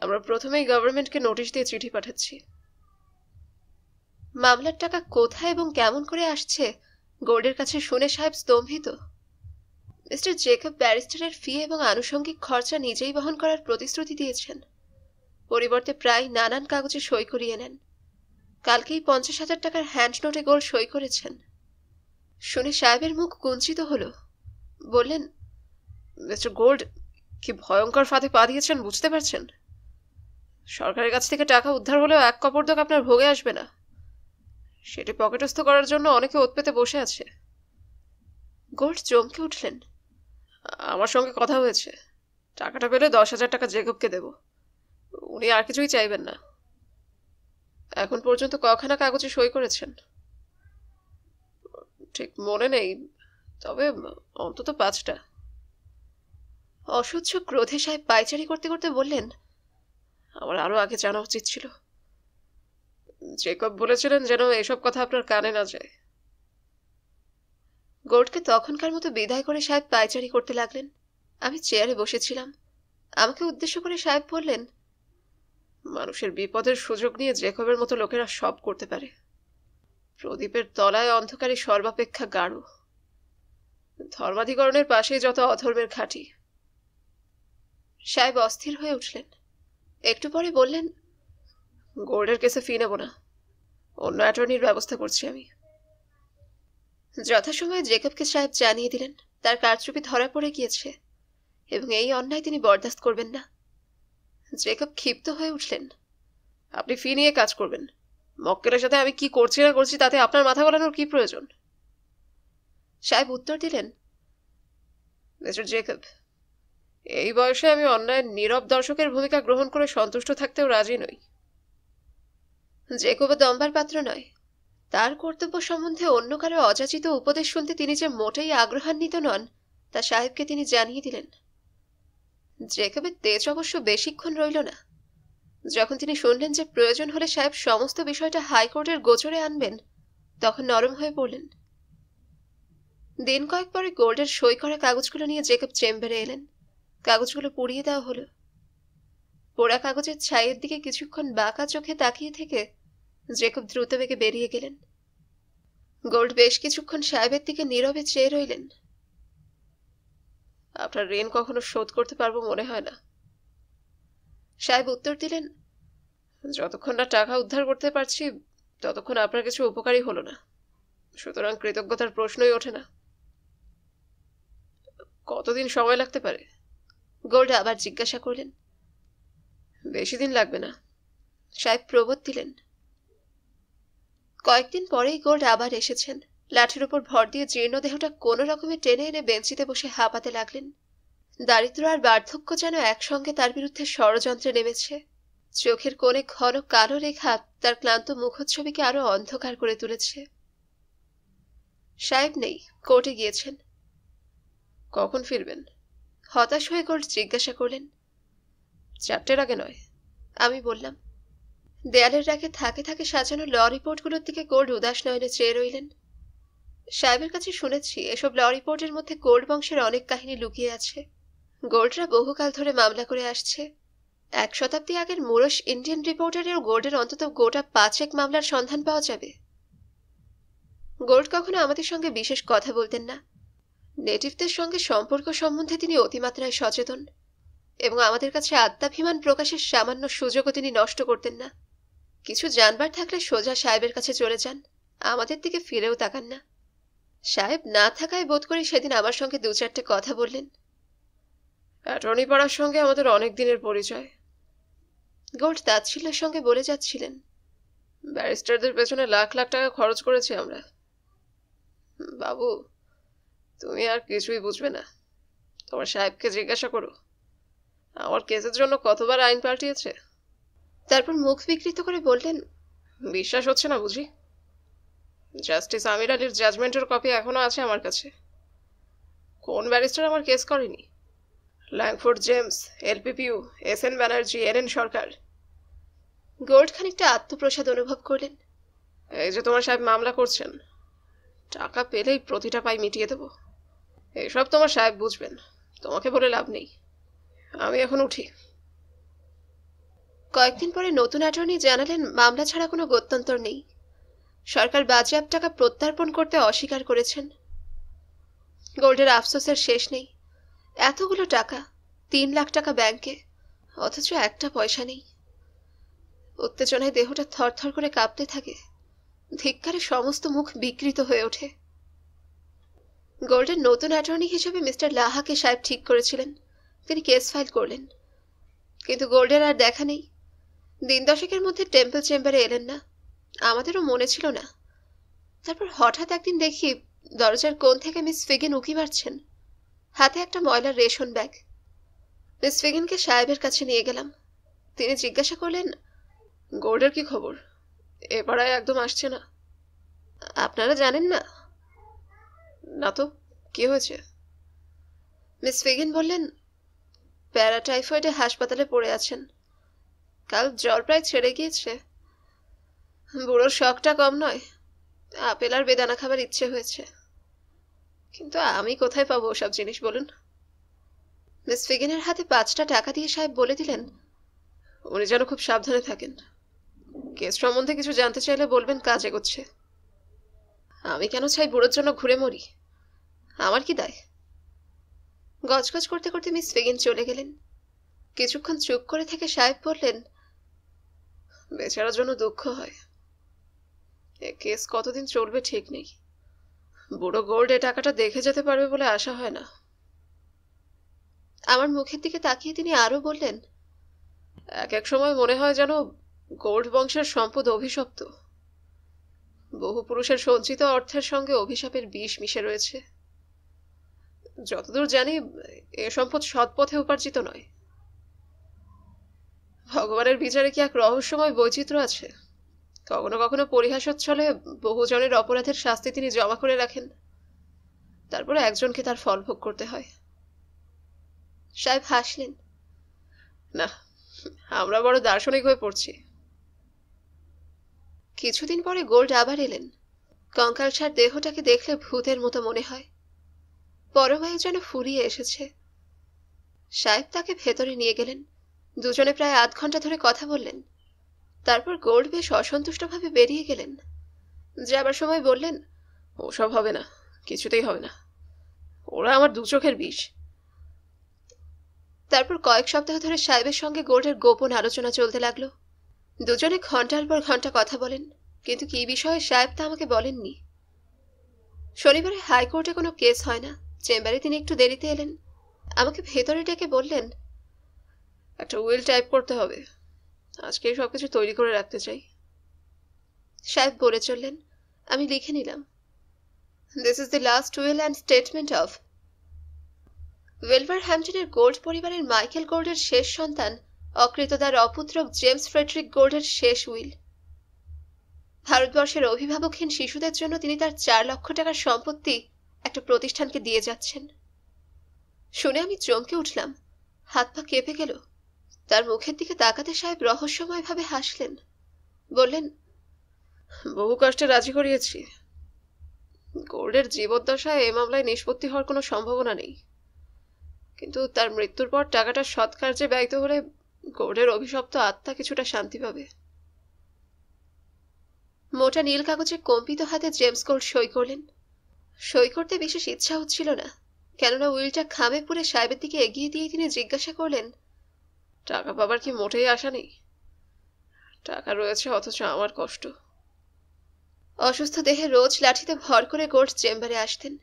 আমরা প্রথমেই গভর্নমেন্টকে নোটিশ দিয়ে চিঠি পাঠাচ্ছি। মামলার টাকা কোথায় এবং কেমন করে আসছে গোল্ডের কাছে শুনে সাহেব স্তম্ভিত। মিস্টার জেকব ব্যারিস্টারের ফি এবং আনুষঙ্গিক খরচা নিজেই বহন করার প্রতিশ্রুতি দিয়েছেন। পরিবর্তে প্রায় নানান কাগজে সই করিয়ে নেন। কালকেই 50,000 টাকার হ্যান্ড নোটে গোল্ড সই করেছেন। শুনে সাহেবের মুখ কুঞ্চিত হলো। বললেন, মিস্টার গোল্ড কি ভয়ঙ্কর ফাঁদে পা দিয়েছেন বুঝতে পারছেন? সরকারের কাছ থেকে টাকা উদ্ধার হলেও এক কপর্দক আপনার ভোগে আসবে না। সেটি পকেটস্থ করার জন্য অনেকে ওত পেতে বসে আছে। গোল্ড চমকে উঠলেন। আমার সঙ্গে কথা হয়েছে, টাকাটা পেলে 10,000 টাকা জেকবকে দেব। উনি আর কিছুই চাইবেন না। এখন পর্যন্ত কখানা কাগজে সই করেছেন ঠিক মনে নেই, তবে অন্তত 5টা। অসহ্য ক্রোধে সাহেব পায়চারি করতে করতে বললেন, আমার আরো আগে জানা উচিত ছিল। জেকব বলেছিলেন যেন এসব কথা আপনার কানে না যায়। গোল্ডকে তখনকার মতো বিদায় করে সাহেব পায়চারি করতে লাগলেন। আমি চেয়ারে বসেছিলাম। আমাকে উদ্দেশ্য করে সাহেব বললেন, মানুষের বিপদের সুযোগ নিয়ে জেকবের মতো লোকেরা সব করতে পারে। প্রদীপের তলায় অন্ধকারে সর্বাপেক্ষা গাঢ়। ধর্মাধিকরণের পাশেই যত অধর্মের ঘাঁটি। সাহেব অস্থির হয়ে উঠলেন। একটু পরে বললেন, গোল্ডের কেসে ফি নেব না, অন্য অ্যাটর্নির ব্যবস্থা করছি আমি। যথাসময়ে জেকবকে সাহেব জানিয়ে দিলেন তার কারচুপি ধরা পড়ে গিয়েছে এবং এই অন্যায় তিনি বরদাস্ত করবেন না। জেকব ক্ষিপ্ত হয়ে উঠলেন। আপনি ফি নিয়ে কাজ করবেন, মক্কেলের সাথে আমি কি করছি না করছি তাতে আপনার মাথা গলানোর কি প্রয়োজন? সাহেব উত্তর দিলেন, মিস্টার জেকব, এই বয়সে আমি অন্যায়ের নীরব দর্শকের ভূমিকা গ্রহণ করে সন্তুষ্ট থাকতেও রাজি নই। জেকব দম্বার পাত্র নয়। তার কর্তব্য সম্বন্ধে অন্য কারো অযাচিত উপদেশ শুনতে তিনি যে মোটেই আগ্রহান্বিত নন তা সাহেবকে তিনি জানিয়ে দিলেন। জেকবের তেজ অবশ্য বেশিক্ষণ রইল না। যখন তিনি শুনলেন যে প্রয়োজন হলে সাহেব সমস্ত বিষয়টা হাইকোর্টের গোচরে আনবেন, তখন নরম হয়ে পড়লেন। দিন কয়েক পরে গোল্ডের সই করা কাগজগুলো নিয়ে জেকব চেম্বারে এলেন। কাগজগুলো পুড়িয়ে দেওয়া হলো। পোড়া কাগজের ছাইয়ের দিকে কিছুক্ষণ বাঁকা চোখে তাকিয়ে থেকে জেকব দ্রুত বেগে বেরিয়ে গেলেন। গোল্ড বেশ কিছুক্ষণ সাহেবের দিকে নীরবে চেয়ে রইলেন। আপনার ঋণ কখনো শোধ করতে পারবো মনে হয় না। সাহেব উত্তর দিলেন, যতক্ষণ না টাকা উদ্ধার করতে পারছি ততক্ষণ আপনার কিছু উপকারই হলো না, সুতরাং কৃতজ্ঞতার প্রশ্নই ওঠে না। কতদিন সময় লাগতে পারে? গোল্ড আবার জিজ্ঞাসা করলেন। বেশি দিন লাগবে না, সাহেব প্রবোধ দিলেন। কয়েকদিন পরেই গোল্ড আবার এসেছেন। লাঠির উপর ভর দিয়ে জীর্ণ দেহটা কোনো রকমে টেনে এনে বেঞ্চিতে বসে হাঁপাতে লাগলেন। দারিদ্র আর বার্ধক্য যেন একসঙ্গে তার বিরুদ্ধে ষড়যন্ত্রে নেমেছে। চোখের কোণে ঘন কালো রেখা তার ক্লান্ত মুখচ্ছবিকে আরো অন্ধকার করে তুলেছে। সাহেব নেই, কোর্টে গিয়েছেন। কখন ফিরবেন? হতাশ হয়ে গোল্ড জিজ্ঞাসা করলেন। 4টের আগে নয়, আমি বললাম। দেয়ালের রাগে থাকে থাকে সাজানো ল রিপোর্টগুলোর দিকে গোল্ড উদাস নয়নে চেয়ে রইলেন। সাহেবের কাছে শুনেছি এসব ল রিপোর্টের মধ্যে গোল্ড বংশের অনেক কাহিনী লুকিয়ে আছে। গোল্ডরা বহুকাল ধরে মামলা করে আসছে। 1 শতাব্দী আগের মুরশ ইন্ডিয়ান রিপোর্টারেও গোল্ডের অন্তত গোটা 5 মামলার সন্ধান পাওয়া যাবে। গোল্ড কখনো আমাদের সঙ্গে বিশেষ কথা বলতেন না। নেটিভদের সঙ্গে সম্পর্ক সম্বন্ধে তিনি অতিমাত্রায় সচেতন এবং আমাদের কাছে আত্মাভিমান প্রকাশের সামান্য সুযোগও তিনি নষ্ট করতেন না। কিছু জানবার থাকলে সোজা সাহেবের কাছে চলে যান, আমাদের দিকে ফিরেও তাকান না। সাহেব না থাকায় বোধ করি সেদিন আমার সঙ্গে 2-4টে কথা বললেন। অ্যাটর্নি পাড়ার সঙ্গে আমাদের অনেক দিনের পরিচয়। গোল্ড তাচ্ছিল্যের সঙ্গে বলে যাচ্ছিলেন। ব্যারিস্টারদের পেছনে লাখ লাখ টাকা খরচ করেছি আমরা। বাবু, তুমি আর কিছুই বুঝবে না। তোমার সাহেবকে জিজ্ঞাসা করো আমার কেসের জন্য কতবার আইন পাল্টিয়েছে। তারপর মুখ বিকৃত করে বললেন, বিশ্বাস হচ্ছে না বুঝি? জাস্টিস আমির আলীর জাজমেন্টের কপি এখনো আছে আমার কাছে। কোন ব্যারিস্টার আমার কেস করেনি? ল্যাংফোর্ড জেমস, এলপিপিউ, SN ব্যানার্জি, NN সরকার। গোল্ড খানিকটা আত্মপ্রসাদ অনুভব করলেন। এই যে তোমার সাহেব মামলা করছেন, টাকা পেলেই প্রতিটা পাই মিটিয়ে দেব। এইসব তোমার সাহেব বুঝবেন, তোমাকে বলে লাভ নেই। আমি এখন উঠি। কয়েকদিন পরে নতুন অ্যাটর্নি জানালেন মামলা ছাড়া কোনো গত্যন্তর নেই। সরকার বাজেয়াপ্ত টাকা প্রত্যর্পণ করতে অস্বীকার করেছেন। গোল্ডের আফসোসের শেষ নেই। এতগুলো টাকা, 3 লাখ টাকা ব্যাংকে, অথচ একটা পয়সা নেই। উত্তেজনায় দেহটা থরথর করে কাঁপতে থাকে। ধিক্কারে সমস্ত মুখ বিকৃত হয়ে ওঠে। গোল্ডের নতুন অ্যাটর্নি হিসেবে মিস্টার লাহাকে সাহেব ঠিক করেছিলেন। তিনি কেস ফাইল করলেন, কিন্তু গোল্ডের আর দেখা নেই। দিন দশেকের মধ্যে টেম্পল চেম্বারে এলেন না, আমাদেরও মনে ছিল না। তারপর হঠাৎ একদিন দেখি দরজার কোণ থেকে মিস ফিগিন উঁকি মারছেন, হাতে একটা ময়লার রেশন ব্যাগ। মিস ফিগিনকে সাহেবের কাছে নিয়ে গেলাম। তিনি জিজ্ঞাসা করলেন, গোল্ডের কি খবর? এ পাড়ায় একদম আসছে না। আপনারা জানেন না? না তো, কি হয়েছে? মিস ফিগিন বললেন, প্যারাটাইফয়েডে হাসপাতালে পড়ে আছেন। কাল জ্বর প্রায় ছেড়ে গিয়েছে। বুড়োর শখটা কম নয়, আপেল আর বেদানা খাবার ইচ্ছে হয়েছে, কিন্তু আমি কোথায় পাবো ওসব জিনিস বলুন? মিস ফিগিনের হাতে 5টা টাকা দিয়ে সাহেব বলে দিলেন, উনি যেন খুব সাবধানে থাকেন। কেস সম্বন্ধে কিছু জানতে চাইলে বলবেন, কাজ এগোচ্ছে। আমি কেন চাই বুড়োর জন্য ঘুরে মরি? আমার কি দায়? গজগজ করতে করতে মিস ফিগিন চলে গেলেন। কিছুক্ষণ চুপ করে থেকে সাহেব বললেন, বেচারার জন্য দুঃখ হয়। এ কেস কতদিন চলবে ঠিক নেই। বুড়ো গোল্ড এ টাকাটা দেখে যেতে পারবে বলে আশা হয় না। আমার মুখের দিকে তাকিয়ে তিনি আরো বললেন, এক এক সময় মনে হয় যেন গোল্ড বংশের সম্পদ অভিশপ্ত। বহু পুরুষের সঞ্চিত অর্থের সঙ্গে অভিশাপের বিষ মিশে রয়েছে। যতদূর জানি এ সম্পদ সৎ পথে উপার্জিত নয়। ভগবানের বিচারে কি এক রহস্যময় বৈচিত্র্য আছে। কখনো কখনো পরিহাসচ্ছলে বহুজনের অপরাধের শাস্তি তিনি জমা করে রাখেন, তারপরে একজনকে তার ফল ভোগ করতে হয়। সাহেব হাসলেন, না, আমরা বড় দার্শনিক হয়ে পড়ছি। কিছুদিন পরে গোল্ড আবার এলেন। কঙ্কালসার দেহটাকে দেখলে ভূতের মতো মনে হয়। পরমায়ু যেন ফুরিয়ে এসেছে। সাহেব তাকে ভেতরে নিয়ে গেলেন। দুজনে প্রায় আধ ঘন্টা ধরে কথা বললেন। তারপর গোল্ড বেশ অসন্তুষ্টভাবে বেরিয়ে গেলেন। যাবার সময় বললেন, ওসব হবে না, কিছুতেই হবে না। ওরা আমার দু চোখের বিষ। তারপর কয়েক সপ্তাহ ধরে সাহেবের সঙ্গে গোল্ডের গোপন আলোচনা চলতে লাগলো। দুজনে ঘন্টার পর ঘন্টা কথা বলেন, কিন্তু কি বিষয়ে সাহেব তা আমাকে বলেননি। শনিবারে হাইকোর্টে কোনো কেস হয় না, চেম্বারে তিনি একটু দেরিতে এলেন। আমাকে ভেতরে ডেকে বললেন, একটা উইল টাইপ করতে হবে, আজকেই সবকিছু তৈরি করে রাখতে চাই। সাহেব বলে চললেন। আমি লিখে নিলাম, this is the last will and statement of ওয়েলভারহ্যাম্পটনের গোল্ড পরিবারের মাইকেল গোল্ডের শেষ সন্তান অকৃতদার অপুত্রক জেমস ফ্রেডরিক গোল্ডের শেষ উইল। ভারতবর্ষের অভিভাবকহীন শিশুদের জন্য তিনি তার 4 লক্ষ টাকার সম্পত্তি একটা প্রতিষ্ঠানকে দিয়ে যাচ্ছেন। শুনে আমি চমকে উঠলাম, হাত পা কেঁপে গেল। তার মুখের দিকে তাকাতে সাহেব রহস্যময়ভাবে হাসলেন। বললেন, বহু কষ্টে রাজি করিয়েছি। গোল্ডের জীবদ্দশায় এ মামলায় নিষ্পত্তি হওয়ার কোনো সম্ভাবনা নেই, কিন্তু তার মৃত্যুর পর টাকাটা সৎ কার্যে ব্যয়িত হলে গোল্ডের অভিশপ্ত আত্মা কিছুটা শান্তি পাবে। মোটা নীল কাগজে কম্পিত হাতে জেমস গোল্ড সই করলেন। সই করতে বিশেষ ইচ্ছা হচ্ছিল না, কেননা উইলটা খামে পুরে সাহেবের দিকে এগিয়ে দিয়ে তিনি জিজ্ঞাসা করলেন, টাকা পাবার কি মোটেই আশা নেই? টাকা রয়েছে, অথচ আমার কষ্ট। অসুস্থ দেহে রোজ লাঠিতে ভর করে গোল্ড চেম্বারে আসতেন।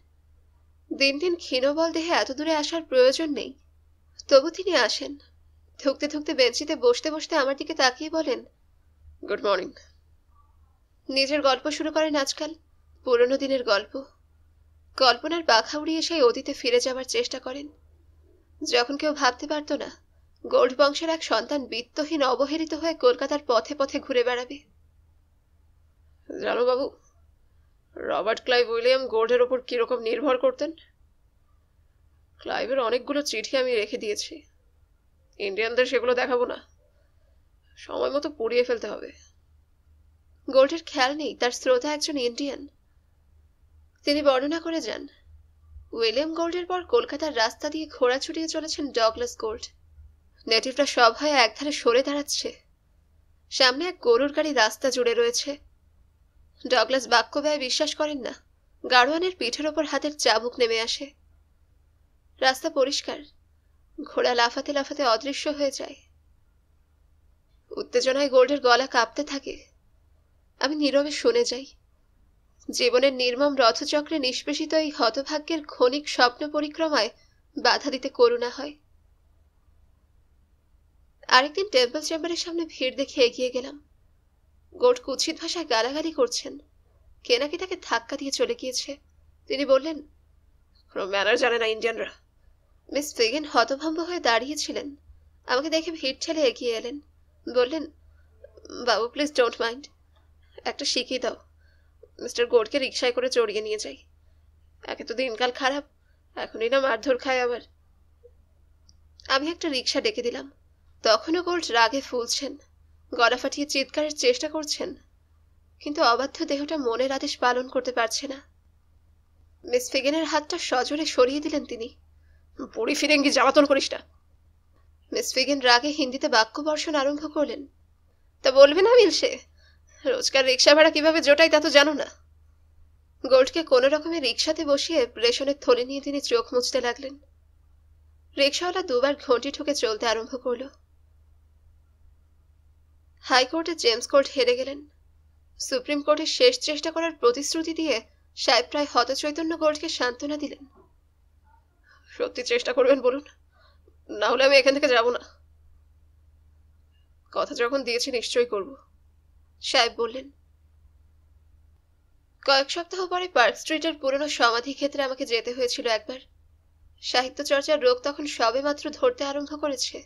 দিন দিন ক্ষীণবল দেহে এত দূরে আসার প্রয়োজন নেই, তবু তিনি আসেন। ধুকতে ধুকতে বেঞ্চিতে বসতে বসতে আমার দিকে তাকিয়ে বলেন, গুড মর্নিং। নিজের গল্প শুরু করেন আজকাল, পুরনো দিনের গল্প। কল্পনার পাখা উড়িয়ে সেই অতীতে ফিরে যাবার চেষ্টা করেন, যখন কেউ ভাবতে পারত না গোল্ড বংশের এক সন্তান বিত্তহীন অবহেলিত হয়ে কলকাতার পথে পথে ঘুরে বেড়াবে। জানো বাবু, রবার্ট ক্লাইভ উইলিয়াম গোল্ডের ওপর কিরকম নির্ভর করতেন? ক্লাইভের অনেকগুলো চিঠি আমি রেখে দিয়েছি। ইন্ডিয়ানদের সেগুলো দেখাবো না, সময় মতো পুড়িয়ে ফেলতে হবে। গোল্ডের খেয়াল নেই তার শ্রোতা একজন ইন্ডিয়ান। তিনি বর্ণনা করে যান, উইলিয়াম গোল্ডের পর কলকাতার রাস্তা দিয়ে ঘোড়া ছুটিয়ে চলেছেন ডগলাস গোল্ড। নেটিভরা সব হয়ে একধারে সরে দাঁড়াচ্ছে। সামনে এক গরুর গাড়ি রাস্তা জুড়ে রয়েছে। ডগলাস বাক্য ব্যয় বিশ্বাস করেন না। গাড়োয়ানের পিঠের ওপর হাতের চাবুক নেমে আসে। রাস্তা পরিষ্কার, ঘোড়া লাফাতে লাফাতে অদৃশ্য হয়ে যায়। উত্তেজনায় গোল্ডের গলা কাঁপতে থাকে। আমি নীরবে শুনে যাই। জীবনের নির্মম রথচক্রে নিষ্পেষিত এই হতভাগ্যের ক্ষণিক স্বপ্ন পরিক্রমায় বাধা দিতে করুণা হয়। আরেকদিন টেম্পল চেম্বারের সামনে ভিড় দেখে এগিয়ে গেলাম। গোট কুৎসিত ভাষায় গালাগালি করছেন। কে নাকি তাকে ধাক্কা দিয়ে চলে গিয়েছে। তিনি বললেন, কোনো ম্যানার জানে না ইন্ডিয়ানরা। মিস ফিগেন হতভম্ব হয়ে দাঁড়িয়েছিলেন। আমাকে দেখে ভিড় ঠেলে এগিয়ে এলেন। বললেন, বাবু প্লিজ ডোন্ট মাইন্ড, একটা শিখিয়ে দাও। মিস্টার গোডকে রিক্সায় করে চড়িয়ে নিয়ে যাই। একে তো দিনকাল খারাপ, এখনই না মারধর খায় আবার। আমি একটা রিক্সা ডেকে দিলাম। তখনও গোল্ড রাগে ফুলছেন, গলা ফাটিয়ে চিৎকারের চেষ্টা করছেন, কিন্তু অবাধ্য দেহটা মনের আদেশ পালন করতে পারছে না। মিস ফিগেনের হাতটা সজোরে সরিয়ে দিলেন তিনি। বুড়ি ফিরেঙ্গি জ্বালাতন করিস না। মিস ফিগেন রাগে হিন্দিতে বাক্য বর্ষণ আরম্ভ করলেন। তা বলবে না মিলসে, রোজকার রিক্সা ভাড়া কিভাবে জোটাই তা তো জানো না। গোল্ডকে কোনো রকমের রিক্সাতে বসিয়ে রেশনের থলি নিয়ে তিনি চোখ মুছতে লাগলেন। রিক্সাওয়ালা দুবার ঘন্টি ঠুকে চলতে আরম্ভ করল। হাইকোর্টে জেমস কোর্ট হেরে গেলেন। সুপ্রিম কোর্টের শেষ চেষ্টা করার প্রতিশ্রুতি দিয়ে সাহেব প্রায় হতচৈতন্য গোল্ডকে সান্ত্বনা দিলেন। সত্যি চেষ্টা করবেন বলুন, না হলে আমি এখান থেকে যাব না। কথা যখন দিয়েছি নিশ্চয়ই করব, সাহেব বললেন। কয়েক সপ্তাহ পরে পার্ক স্ট্রিটের পুরনো সমাধি ক্ষেত্রে আমাকে যেতে হয়েছিল একবার। সাহিত্য চর্চার রোগ তখন সবেমাত্র ধরতে আরম্ভ করেছে।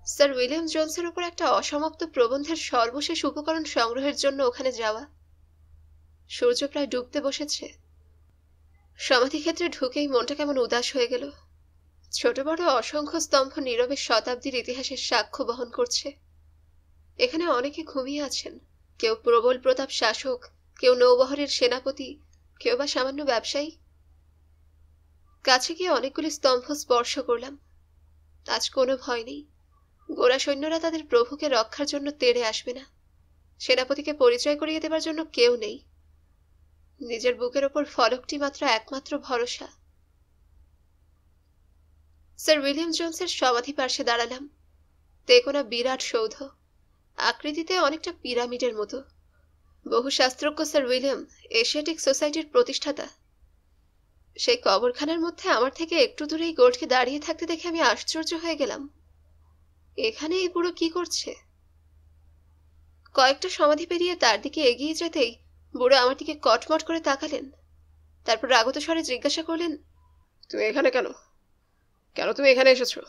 স্যার উইলিয়াম জোন্সের উপর একটা অসমাপ্ত প্রবন্ধের সর্বশেষ উপকরণ সংগ্রহের জন্য ওখানে যাওয়া। সূর্য প্রায় ডুবতে বসেছে। সমাধিক্ষেত্রে ঢুকেই মনটা কেমন উদাস হয়ে গেল। ছোট বড় অসংখ্য স্তম্ভ নীরবে শতাব্দীর ইতিহাসের সাক্ষ্য বহন করছে। এখানে অনেকে ঘুমিয়ে আছেন, কেউ প্রবল প্রতাপ শাসক, কেউ নৌবহরের সেনাপতি, কেউ বা সামান্য ব্যবসায়ী। কাছে গিয়ে অনেকগুলি স্তম্ভ স্পর্শ করলাম। আজ কোনো ভয় নেই। গোরা সৈন্যরা তাদের প্রভুকে রক্ষার জন্য তেড়ে আসবে না। সেনাপতিকে পরিচয় করিয়ে দেবার জন্য কেউ নেই। নিজের বুকের ওপর ফলকটি মাত্র একমাত্র ভরসা। স্যার উইলিয়াম জোন্সের সমাধি পার্শ্বে দাঁড়ালাম। তেকোনা বিরাট সৌধ, আকৃতিতে অনেকটা পিরামিডের মতো। বহু শাস্ত্রজ্ঞ স্যার উইলিয়াম এশিয়াটিক সোসাইটির প্রতিষ্ঠাতা। সেই কবরখানার মধ্যে আমার থেকে একটু দূরেই গোল্ডকে দাঁড়িয়ে থাকতে দেখে আমি আশ্চর্য হয়ে গেলাম। এখানে এই বুড়ো কি করছে? কয়েকটা সমাধি পেরিয়ে তার দিকে এগিয়ে যেতেই বুড়ো আমার দিকে কটমট করে তাকালেন। তারপর রাগত স্বরে জিজ্ঞাসা করলেন, তুমি এখানে কেন? কেন তুমি এখানে এসেছো?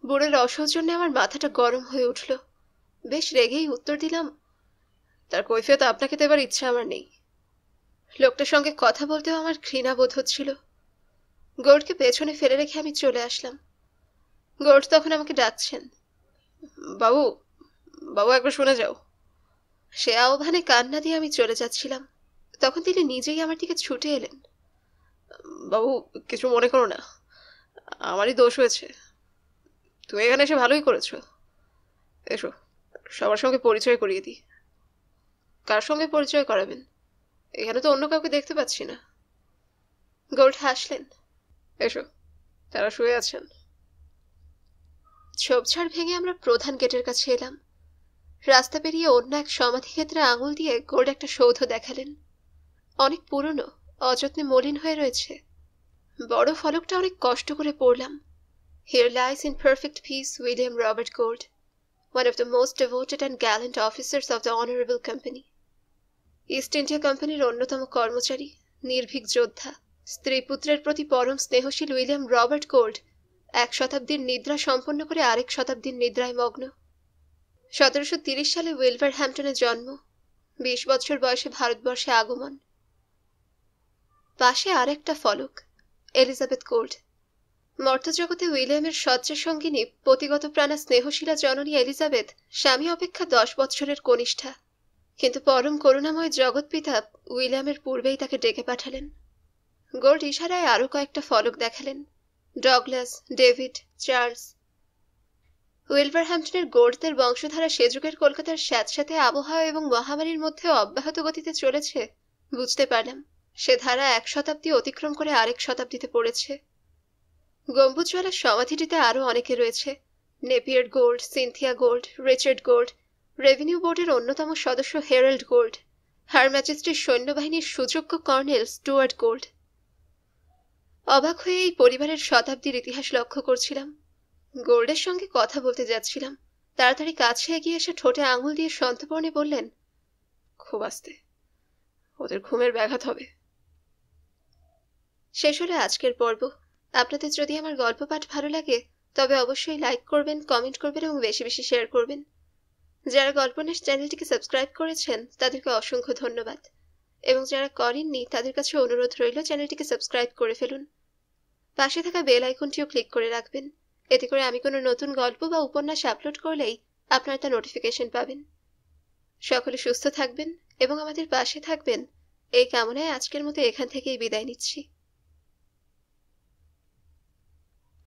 বুড়োর অসৌজন্যে আমার মাথাটা গরম হয়ে উঠল। বেশ রেগেই উত্তর দিলাম, তার কৈফিয়ত আপনাকে দেবার ইচ্ছা আমার নেই। লোকটার সঙ্গে কথা বলতেও আমার ঘৃণা বোধ হচ্ছিল। গোল্ডকে পেছনে ফেলে রেখে আমি চলে আসলাম। গোল্ড তখন আমাকে ডাকছেন, বাবু, বাবু একবার শুনে যাও। সে আহ্বানে কান্না দিয়ে আমি চলে যাচ্ছিলাম। তখন তিনি নিজেই আমার দিকে ছুটে এলেন। বাবু, কিছু মনে করো না, আমারই দোষ হয়েছে। তুমি এখানে এসে ভালোই করেছো। এসো, সবার সঙ্গে পরিচয় করিয়ে দিই। কার সঙ্গে পরিচয় করাবেন? এখানে তো অন্য কাউকে দেখতে পাচ্ছি না। গোল্ড হাসলেন। এসো, তারা শুয়ে আছেন। ঝোপঝাড় ভেঙে আমরা প্রধান গেটের কাছে এলাম। রাস্তা পেরিয়ে অন্য এক সমাধি ক্ষেত্রে আঙুল দিয়ে গোল্ড একটা সৌধ দেখালেন। অনেক পুরনো, অযত্নে মলিন হয়ে রয়েছে। বড় ফলকটা অনেক কষ্ট করে পড়লাম। Here lies in perfect peace William Robert Gould, one of the most devoted and gallant officers of the Honourable Company. East India কোম্পানির অন্যতম কর্মচারী, নির্ভীক যোদ্ধা, স্ত্রী পুত্রের প্রতি পরম স্নেহশীল উইলিয়াম রবার্ট গোল্ড 1 শতাব্দীর নিদ্রা সম্পন্ন করে আরেক শতাব্দীর নিদ্রায় মগ্ন। 1730 সালে উইলভারহ্যাম্পটনে জন্ম, 20 বছর বয়সে ভারতবর্ষে আগমন। পাশে আরেকটা ফলক, এলিজাবেথ গোল্ড। মর্তজগতে উইলিয়ামের শয্যা সঙ্গিনী, পতিগত প্রাণা স্নেহশীলা জননী এলিজাবেথ স্বামী অপেক্ষা 10 বছরের কনিষ্ঠা। কিন্তু পরম করুণাময় জগৎপিতা উইলিয়ামের পূর্বেই তাকে ডেকে পাঠালেন। গোল্ড ইশারায় আরো কয়েকটা ফলক দেখালেন, ডগলাস, ডেভিড, চার্লস। উইলভারহ্যাম্পটনের গোল্ডদের বংশধারা সে যুগের কলকাতার স্যাঁতস্যাঁতে আবহাওয়া এবং মহামারীর মধ্যে অব্যাহত গতিতে চলেছে বুঝতে পারলাম। সে ধারা 1 শতাব্দী অতিক্রম করে আরেক শতাব্দীতে পড়েছে। গম্বুজওয়ালা সমাধিটিতে আরো অনেকে রয়েছে, Napier Gold, Cynthia Gold, Richard Gold, revenue বোর্ডের অন্যতম সদস্য হেরাল্ড গোল্ড, হার ম্যাজেস্টির সৈন্যবাহিনীর সুযোগ্য কর্নেল স্টুয়ার্ট গোল্ড। অবাক হয়ে এই পরিবারের শতাব্দীর ইতিহাস লক্ষ্য করছিলাম। গোল্ডের সঙ্গে কথা বলতে যাচ্ছিলাম, তাড়াতাড়ি কাছে এগিয়ে এসে ঠোঁটে আঙুল দিয়ে সন্তর্পণে বললেন, খুব আস্তে, ওদের ঘুমের ব্যাঘাত হবে। শেষ হলো আজকের পর্ব। আপনাদের যদি আমার গল্প পাঠ ভালো লাগে তবে অবশ্যই লাইক করবেন, কমেন্ট করবেন এবং বেশি বেশি শেয়ার করবেন। যারা গল্পনেশ চ্যানেলটিকে সাবস্ক্রাইব করেছেন তাদেরকে অসংখ্য ধন্যবাদ, এবং যারা করেননি তাদের কাছে অনুরোধ রইল চ্যানেলটিকে সাবস্ক্রাইব করে ফেলুন। পাশে থাকা বেল আইকনটিও ক্লিক করে রাখবেন, এতে করে আমি কোনো নতুন গল্প বা উপন্যাস আপলোড করলেই আপনারা তা নোটিফিকেশন পাবেন। সকলে সুস্থ থাকবেন এবং আমাদের পাশে থাকবেন এই কামনায় আজকের মতো এখান থেকেই বিদায় নিচ্ছি।